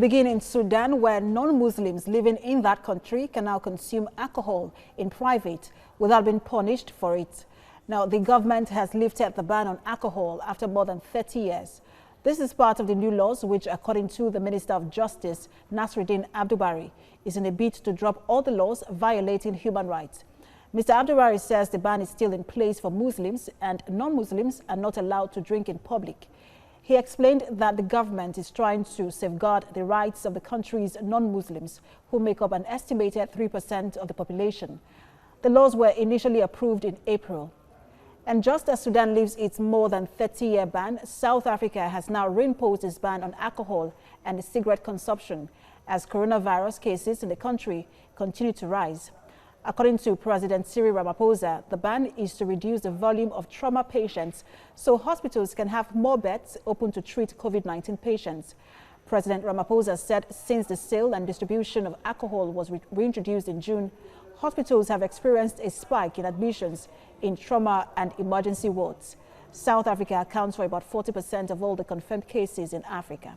Begin in Sudan, where non-Muslims living in that country can now consume alcohol in private without being punished for it. Now, the government has lifted the ban on alcohol after more than 30 years. This is part of the new laws, which, according to the Minister of Justice, Nasruddin Abdulbari, is in a bid to drop all the laws violating human rights. Mr. Abdulbari says the ban is still in place for Muslims, and non-Muslims are not allowed to drink in public. He explained that the government is trying to safeguard the rights of the country's non-Muslims, who make up an estimated 3% of the population. The laws were initially approved in April. And just as Sudan lifts its more than 30-year ban, South Africa has now reimposed its ban on alcohol and cigarette consumption as coronavirus cases in the country continue to rise. According to President Cyril Ramaphosa, the ban is to reduce the volume of trauma patients so hospitals can have more beds open to treat COVID-19 patients. President Ramaphosa said since the sale and distribution of alcohol was reintroduced in June, hospitals have experienced a spike in admissions in trauma and emergency wards. South Africa accounts for about 40% of all the confirmed cases in Africa.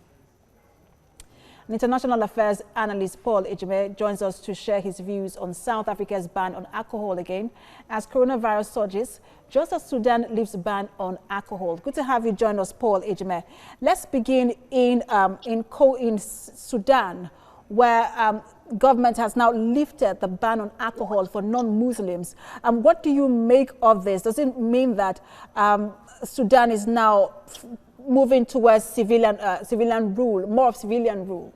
An international affairs analyst Paul Egime joins us to share his views on South Africa's ban on alcohol again as coronavirus surges, just as Sudan lifts ban on alcohol. Good to have you join us, Paul Egime. Let's begin in Sudan, where government has now lifted the ban on alcohol for non-Muslims. What do you make of this? Does it mean that Sudan is now moving towards civilian rule, more of civilian rule?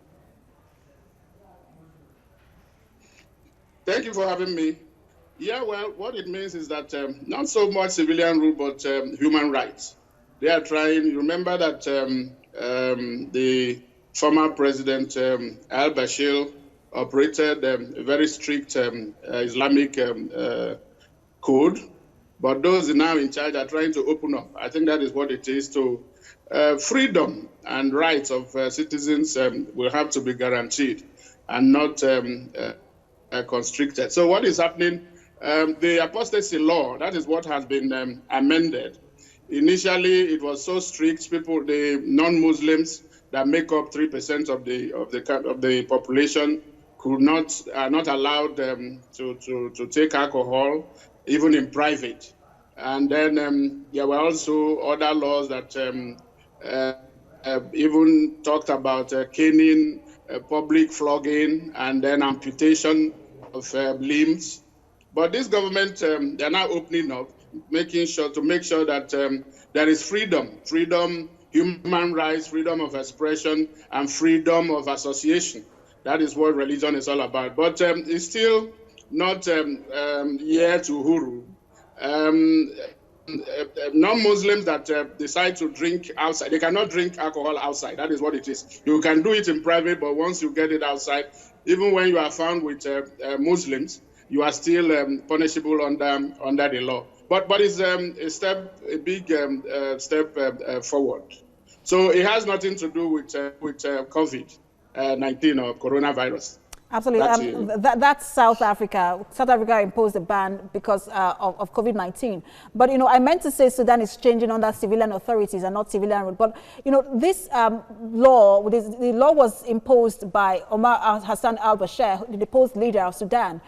Thank you for having me. Yeah, well, what it means is that not so much civilian rule, but human rights. They are trying. You remember that the former president al-Bashir operated a very strict Islamic code, but those now in charge are trying to open up. I think that is what it is to freedom and rights of citizens will have to be guaranteed and not constricted. So what is happening? The apostasy law, that is what has been amended. Initially, it was so strict. People, the non-Muslims that make up 3% of the population, are not allowed to take alcohol, even in private. And then there were also other laws that even talked about caning, public flogging, and then amputation of limbs. But this government, they're now opening up, make sure that there is freedom, human rights, freedom of expression, and freedom of association. That is what religion is all about. But it's still not year to Huru. Non-Muslims that decide to drink outside, they cannot drink alcohol outside. That is what it is. You can do it in private, but once you get it outside, even when you are found with Muslims, you are still punishable under the law. But it's a big step forward. So it has nothing to do with COVID-19 or coronavirus. Absolutely. That's South Africa. South Africa imposed a ban because of COVID-19. But, I meant to say Sudan is changing under civilian authorities and not civilian rule. But, this law, the law was imposed by Omar Hassan al-Bashir, the deposed leader of Sudan,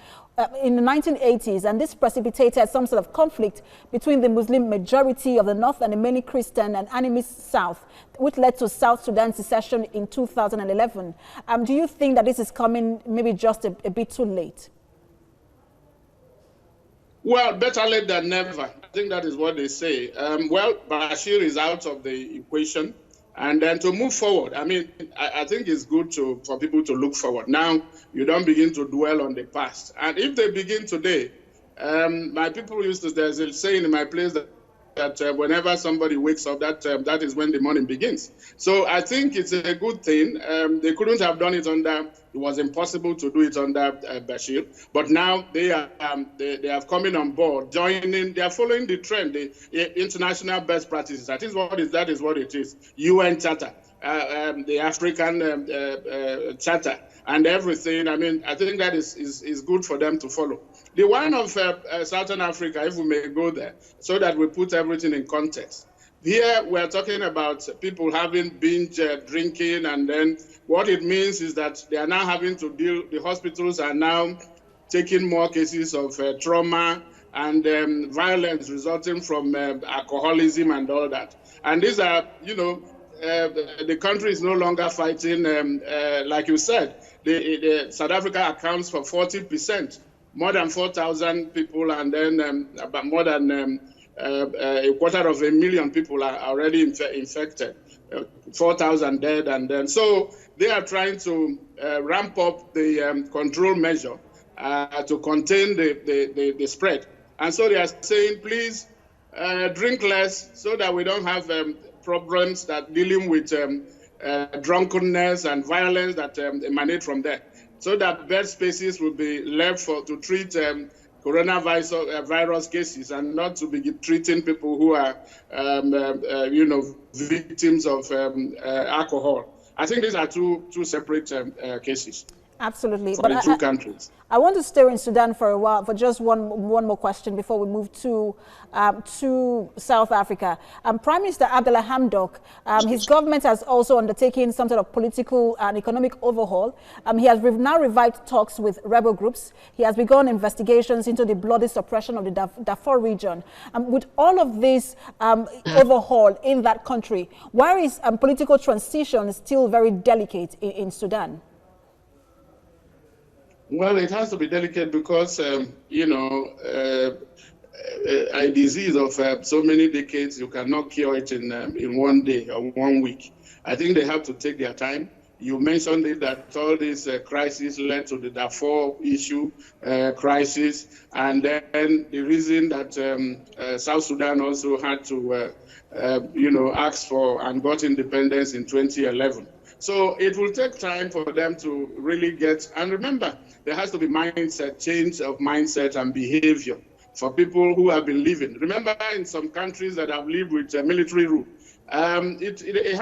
in the 1980s, and this precipitated some sort of conflict between the Muslim majority of the north and the many Christian and animist south, which led to South Sudan secession in 2011. Do you think that this is coming maybe just a bit too late? Well, better late than never. I think that is what they say. Bashir is out of the equation. And then to move forward, I mean, I think it's good for people to look forward. Now, you don't begin to dwell on the past. And if they begin today, my people there's a saying in my place that whenever somebody wakes up, that is when the morning begins. So I think it's a good thing. They couldn't have done it it was impossible to do it under Bashir. But now they have coming on board, joining, they are following the trend, the international best practices. That is what it is. UN Charter, the African Charter, and everything. I mean, I think that is good for them to follow. The one of Southern Africa, if we may go there, so that we put everything in context. Here we're talking about people having binge drinking, and then what it means is that they are now having to deal, the hospitals are now taking more cases of trauma and violence resulting from alcoholism and all that. And these are, the country is no longer fighting, like you said, the South Africa accounts for 40%, more than 4,000 people, and then about more than a quarter of a million people are already infected, 4,000 dead, and then so they are trying to ramp up the control measure to contain the spread. And so they are saying, please drink less so that we don't have problems that dealing with drunkenness and violence that emanate from there. So that bed spaces will be left to treat coronavirus cases and not to be treating people who are, victims of alcohol. I think these are two separate cases. Absolutely. For the two countries. I want to stay in Sudan for a while, for just one more question before we move to South Africa. Prime Minister Abdallah Hamdok, his government has also undertaken some sort of political and economic overhaul. He has now revived talks with rebel groups. He has begun investigations into the bloody suppression of the Darfur region. With all of this overhaul in that country, why is political transition still very delicate in Sudan? Well, it has to be delicate because, a disease of so many decades, you cannot cure it in one day or 1 week. I think they have to take their time. You mentioned it, that all these crises led to the Darfur issue crisis, and then the reason that South Sudan also had to, ask for and got independence in 2011. So it will take time for them to really get, and remember, there has to be mindset, change of mindset and behavior for people who have been living. Remember, in some countries that have lived with military rule, it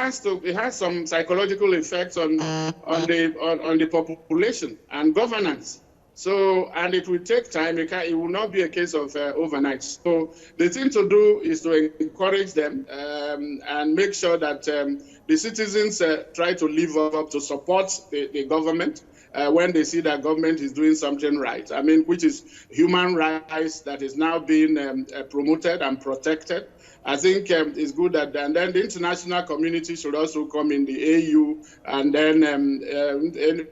has some psychological effects on the population and governance. So, and it will take time. It will not be a case of overnight. So the thing to do is to encourage them and make sure that the citizens try to live up to support the government when they see that government is doing something right. I mean, which is human rights that is now being promoted and protected. I think it's good that, and then the international community should also come in, the AU, and then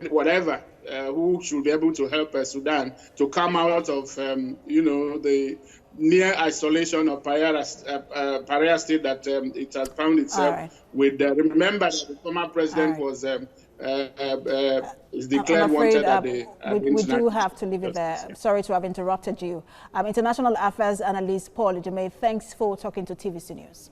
whatever, who should be able to help Sudan to come out of, the near isolation of pariah state that it has found itself with. Remember that the former president was is declared wanted at the we do have to leave it there. Sorry to have interrupted you. International Affairs analyst Paul Egime, thanks for talking to TVC News.